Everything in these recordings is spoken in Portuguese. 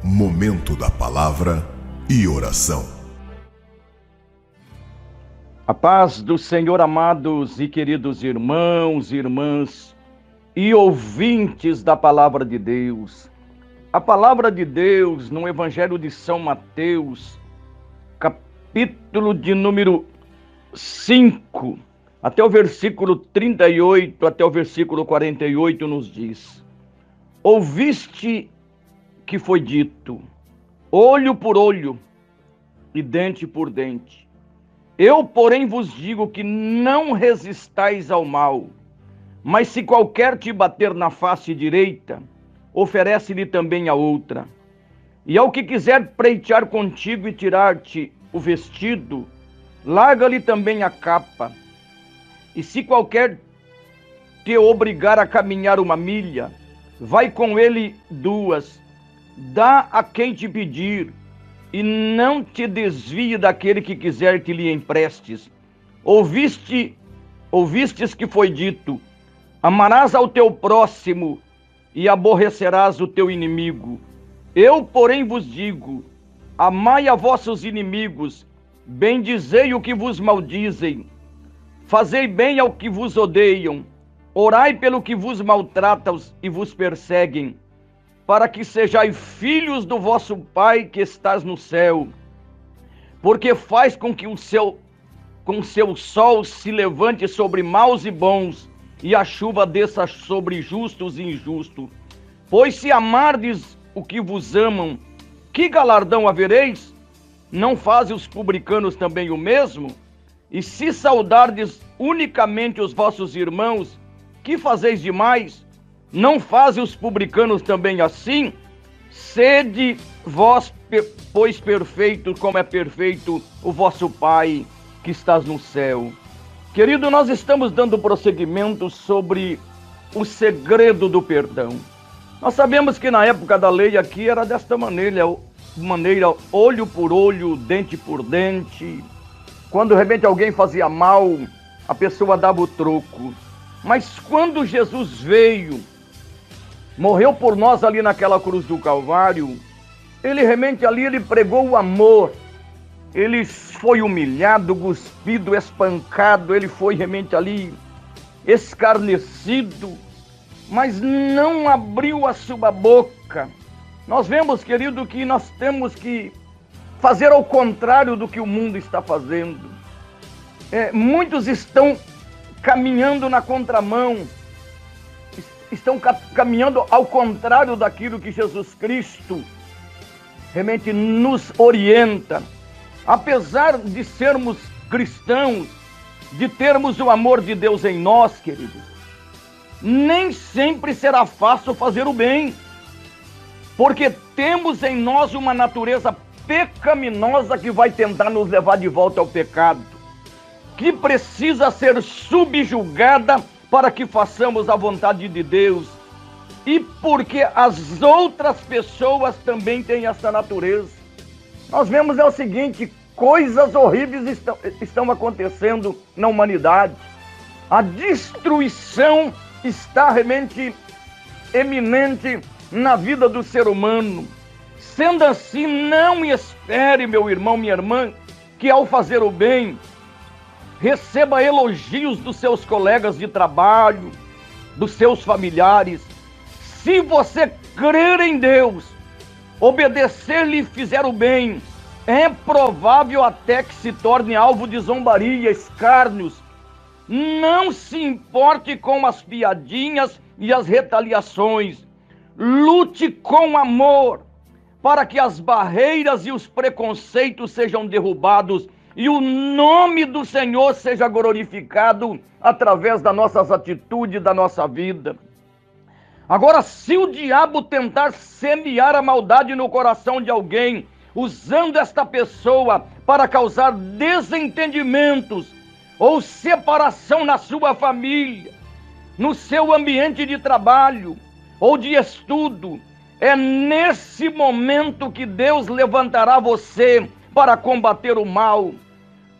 Momento da palavra e oração. A paz do Senhor, amados e queridos irmãos e irmãs e ouvintes da palavra de Deus. A palavra de Deus no Evangelho de São Mateus, capítulo de número 5, até o versículo 38, até o versículo 48, nos diz: Ouviste que foi dito, olho por olho e dente por dente. Eu, porém, vos digo que não resistais ao mal, mas se qualquer te bater na face direita, oferece-lhe também a outra. E ao que quiser pleitear contigo e tirar-te o vestido, larga-lhe também a capa. E se qualquer te obrigar a caminhar 1 milha, vai com ele 2. Dá a quem te pedir, e não te desvie daquele que quiser que lhe emprestes. Ouvistes que foi dito, amarás ao teu próximo e aborrecerás o teu inimigo. Eu, porém, vos digo, amai a vossos inimigos, bendizei o que vos maldizem, fazei bem ao que vos odeiam, orai pelo que vos maltratam e vos perseguem, para que sejais filhos do vosso Pai que estás no céu, porque faz com que o seu sol se levante sobre maus e bons, e a chuva desça sobre justos e injustos. Pois se amardes o que vos amam, que galardão havereis? Não fazem os publicanos também o mesmo? E se saudardes unicamente os vossos irmãos, que fazeis demais? Não fazem os publicanos também assim? Sede vós, pois, perfeitos, como é perfeito o vosso Pai que estás no céu. Querido, nós estamos dando prosseguimento sobre o segredo do perdão. Nós sabemos que na época da lei aqui era desta maneira, olho por olho, dente por dente. Quando realmente alguém fazia mal, a pessoa dava o troco. Mas quando Jesus veio, morreu por nós ali naquela cruz do Calvário, ele realmente ali ele pregou o amor. Ele foi humilhado, cuspido, espancado, ele foi realmente ali escarnecido, mas não abriu a sua boca. Nós vemos, querido, que nós temos que fazer ao contrário do que o mundo está fazendo. Muitos estão caminhando na contramão, estão caminhando ao contrário daquilo que Jesus Cristo realmente nos orienta. Apesar de sermos cristãos, de termos o amor de Deus em nós, queridos, nem sempre será fácil fazer o bem, porque temos em nós uma natureza pecaminosa que vai tentar nos levar de volta ao pecado, que precisa ser subjugada para que façamos a vontade de Deus, e porque as outras pessoas também têm essa natureza. Nós vemos o seguinte, coisas horríveis estão acontecendo na humanidade. A destruição está realmente eminente na vida do ser humano. Sendo assim, não espere, meu irmão, minha irmã, que ao fazer o bem, receba elogios dos seus colegas de trabalho, dos seus familiares. Se você crer em Deus, obedecer-lhe e fizer o bem, é provável até que se torne alvo de zombaria, escárnios. Não se importe com as piadinhas e as retaliações. Lute com amor para que as barreiras e os preconceitos sejam derrubados e o nome do Senhor seja glorificado através das nossas atitudes, da nossa vida. Agora, se o diabo tentar semear a maldade no coração de alguém, usando esta pessoa para causar desentendimentos ou separação na sua família, no seu ambiente de trabalho ou de estudo, é nesse momento que Deus levantará você para combater o mal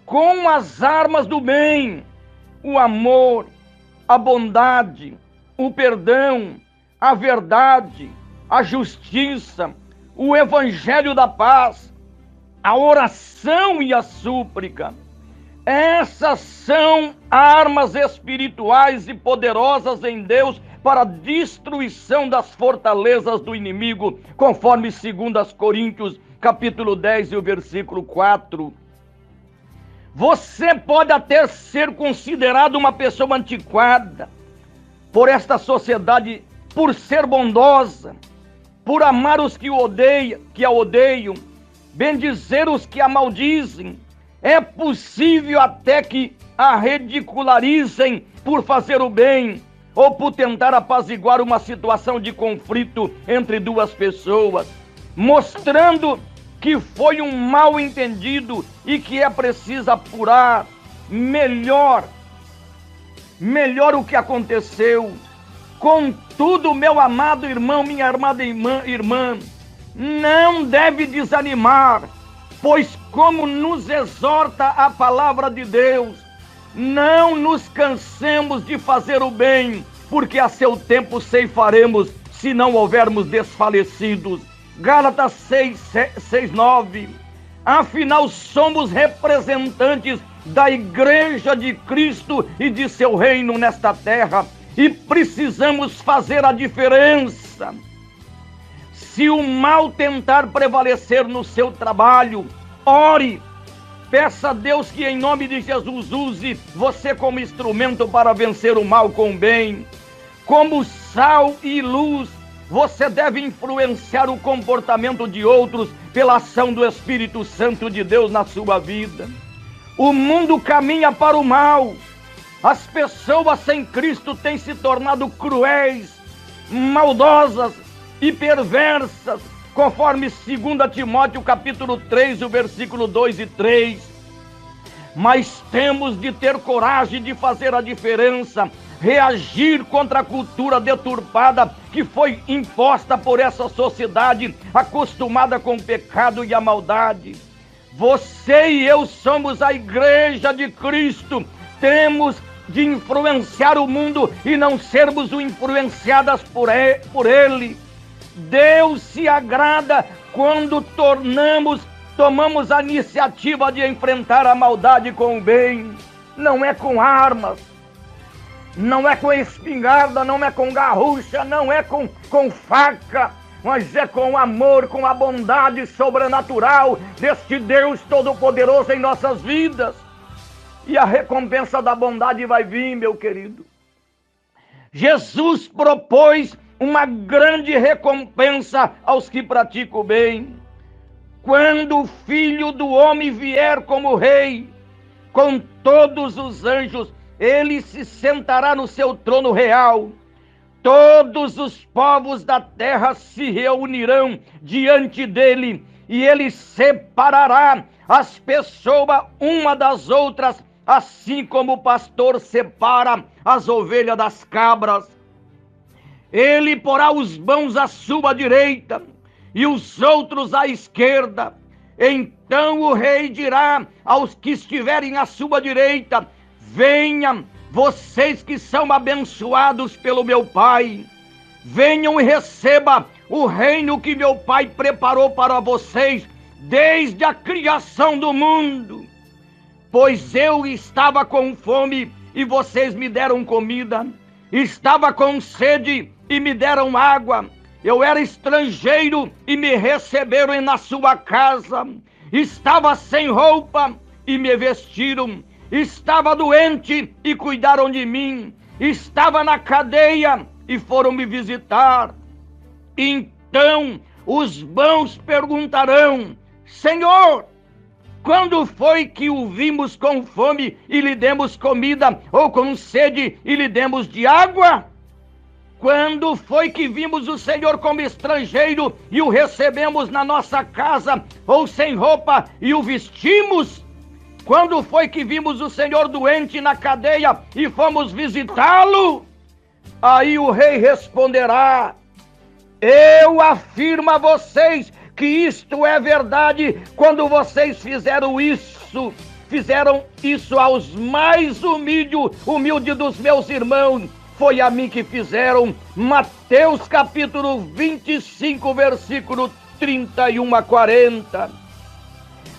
com as armas do bem, o amor, a bondade, o perdão, a verdade, a justiça, o evangelho da paz, a oração e a súplica. Essas são armas espirituais e poderosas em Deus para a destruição das fortalezas do inimigo, conforme 2 Coríntios, capítulo 10 e o versículo 4. Você pode até ser considerado uma pessoa antiquada por esta sociedade, por ser bondosa, por amar os que a odeiam, bendizer os que a maldizem. É possível até que a ridicularizem por fazer o bem ou por tentar apaziguar uma situação de conflito entre duas pessoas, mostrando que foi um mal entendido e que é preciso apurar melhor o que aconteceu. Contudo, meu amado irmão, minha amada irmã, não deve desanimar, pois como nos exorta a palavra de Deus, não nos cansemos de fazer o bem, porque a seu tempo ceifaremos, se não houvermos desfalecidos. Gálatas 6:9. Afinal, somos representantes da Igreja de Cristo e de seu reino nesta terra, e precisamos fazer a diferença. Se o mal tentar prevalecer no seu trabalho, ore, peça a Deus que em nome de Jesus use você como instrumento para vencer o mal com o bem. Como sal e luz, você deve influenciar o comportamento de outros pela ação do Espírito Santo de Deus na sua vida. O mundo caminha para o mal. As pessoas sem Cristo têm se tornado cruéis, maldosas e perversas, conforme 2 Timóteo capítulo 3, o versículo 2 e 3. Mas temos de ter coragem de fazer a diferença, reagir contra a cultura deturpada que foi imposta por essa sociedade acostumada com o pecado e a maldade. Você e eu somos a Igreja de Cristo. Temos de influenciar o mundo e não sermos influenciadas por ele. Deus se agrada quando tomamos a iniciativa de enfrentar a maldade com o bem. Não é com armas, não é com espingarda, não é com garrucha, não é com faca, mas é com amor, com a bondade sobrenatural deste Deus Todo-Poderoso em nossas vidas. E a recompensa da bondade vai vir, meu querido. Jesus propôs uma grande recompensa aos que praticam o bem. Quando o Filho do Homem vier como Rei, com todos os anjos, ele se sentará no seu trono real. Todos os povos da terra se reunirão diante dele, e ele separará as pessoas uma das outras, assim como o pastor separa as ovelhas das cabras. Ele porá os bons à sua direita e os outros à esquerda. Então o rei dirá aos que estiverem à sua direita: venham, vocês que são abençoados pelo meu Pai. Venham e recebam o reino que meu Pai preparou para vocês desde a criação do mundo. Pois eu estava com fome e vocês me deram comida. Estava com sede e me deram água. Eu era estrangeiro e me receberam na sua casa. Estava sem roupa e me vestiram. Estava doente e cuidaram de mim. Estava na cadeia e foram me visitar. Então os bons perguntarão: Senhor, quando foi que o vimos com fome e lhe demos comida, ou com sede e lhe demos de água? Quando foi que vimos o Senhor como estrangeiro e o recebemos na nossa casa, ou sem roupa e o vestimos? Quando foi que vimos o Senhor doente na cadeia e fomos visitá-lo? Aí o rei responderá: eu afirmo a vocês que isto é verdade. Quando vocês fizeram isso aos mais humildes dos meus irmãos, foi a mim que fizeram. Mateus capítulo 25, versículo 31 a 40.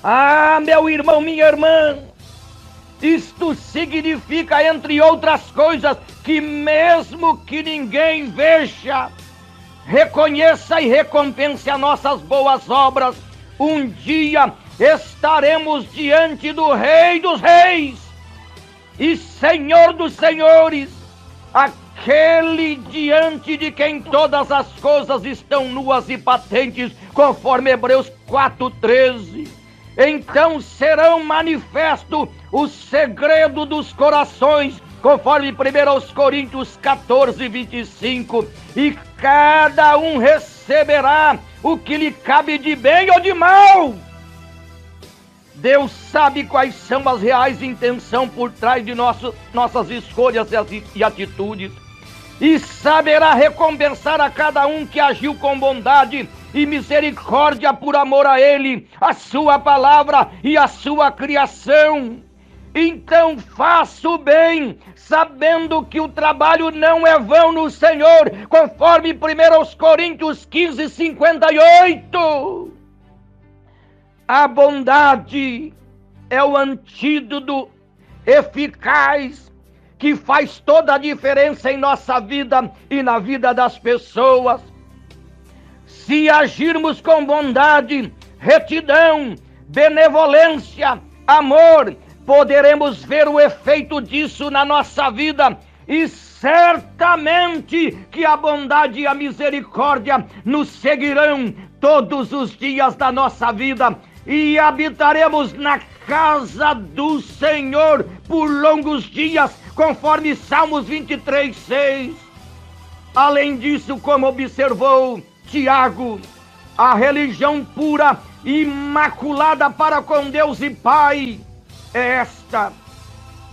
Ah, meu irmão, minha irmã, isto significa, entre outras coisas, que mesmo que ninguém veja, reconheça e recompense as nossas boas obras, um dia estaremos diante do Rei dos Reis e Senhor dos Senhores, aquele diante de quem todas as coisas estão nuas e patentes, conforme Hebreus 4:13. Então serão manifestos o segredo dos corações, conforme 1 Coríntios 14:25, e cada um receberá o que lhe cabe de bem ou de mal. Deus sabe quais são as reais intenções por trás de nossas escolhas e atitudes, e saberá recompensar a cada um que agiu com bondade e misericórdia por amor a Ele, a sua palavra e a sua criação. Então faça o bem, sabendo que o trabalho não é vão no Senhor, conforme 1 Coríntios 15:58. A bondade é o antídoto eficaz que faz toda a diferença em nossa vida e na vida das pessoas. Se agirmos com bondade, retidão, benevolência, amor, poderemos ver o efeito disso na nossa vida, e certamente que a bondade e a misericórdia nos seguirão todos os dias da nossa vida, e habitaremos na casa do Senhor por longos dias, conforme Salmos 23:6. Além disso, como observou Tiago, a religião pura e imaculada para com Deus e Pai é esta: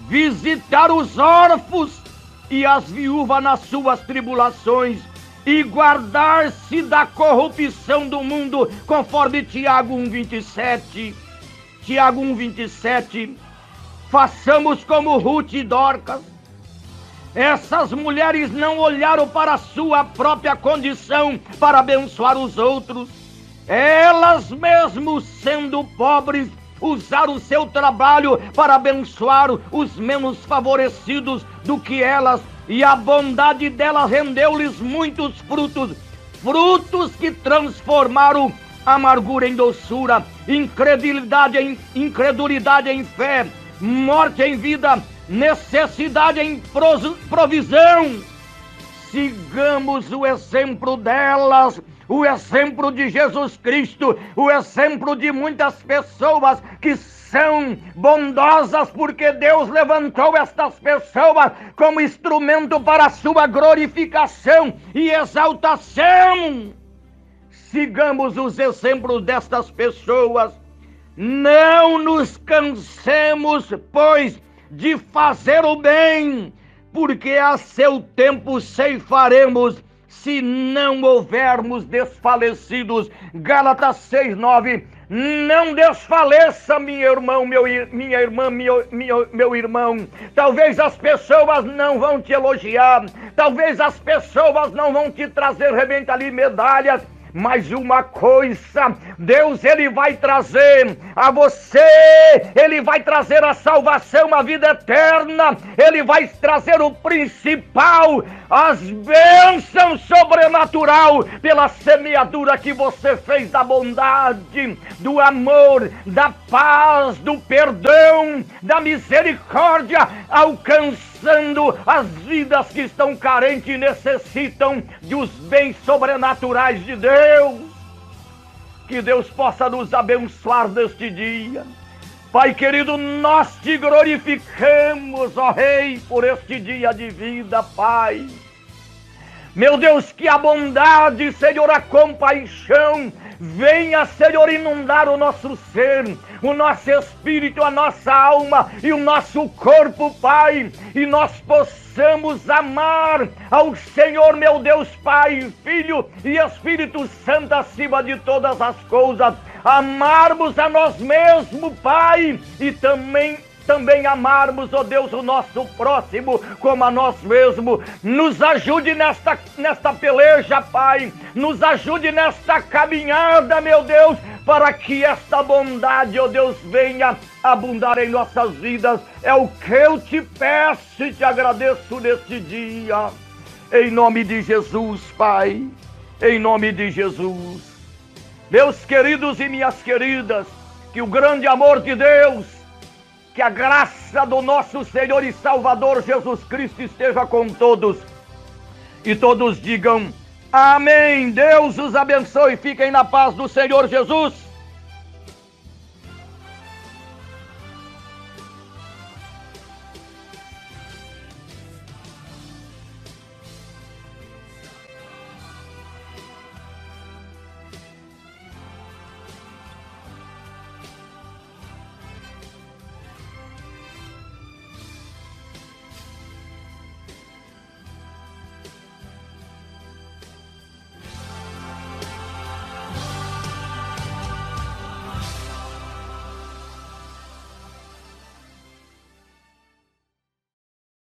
visitar os órfãos e as viúvas nas suas tribulações e guardar-se da corrupção do mundo, conforme Tiago 1:27. Tiago 1:27. Façamos como Ruth e Dorcas. Essas mulheres não olharam para a sua própria condição para abençoar os outros. Elas, mesmo sendo pobres, usaram o seu trabalho para abençoar os menos favorecidos do que elas, e a bondade delas rendeu-lhes muitos frutos, frutos que transformaram amargura em doçura, incredulidade em fé, morte em vida, necessidade em provisão. Sigamos o exemplo delas, o exemplo de Jesus Cristo, o exemplo de muitas pessoas que são bondosas, porque Deus levantou estas pessoas como instrumento para a sua glorificação e exaltação. Sigamos os exemplos destas pessoas. Não nos cansemos, pois, de fazer o bem, porque a seu tempo ceifaremos, se não houvermos desfalecidos. Gálatas 6:9. Não desfaleça, meu irmão, minha irmã, meu irmão. Talvez as pessoas não vão te elogiar, talvez as pessoas não vão te trazer, rebenta ali, medalhas, mas uma coisa, Deus, Ele vai trazer a você, Ele vai trazer a salvação, a vida eterna, Ele vai trazer o principal, as bênçãos sobrenatural, pela semeadura que você fez da bondade, do amor, da paz, do perdão, da misericórdia, alcançando as vidas que estão carentes e necessitam dos bens sobrenaturais de Deus. Que Deus possa nos abençoar neste dia. Pai querido, nós te glorificamos, ó Rei, por este dia de vida, Pai. Meu Deus, que a bondade, Senhor, a compaixão venha, Senhor, inundar o nosso ser, o nosso espírito, a nossa alma e o nosso corpo, Pai, e nós possamos amar ao Senhor, meu Deus, Pai, Filho e Espírito Santo acima de todas as coisas, amarmos a nós mesmos, Pai, e também também amarmos, ó Deus, o nosso próximo como a nós mesmos. Nos ajude nesta peleja, Pai. Nos ajude nesta caminhada, meu Deus, para que esta bondade, ó Deus, venha abundar em nossas vidas. É o que eu te peço e te agradeço neste dia. Em nome de Jesus, Pai. Em nome de Jesus. Meus queridos e minhas queridas, que o grande amor de Deus, que a graça do nosso Senhor e Salvador Jesus Cristo esteja com todos. E todos digam amém. Deus os abençoe. Fiquem na paz do Senhor Jesus.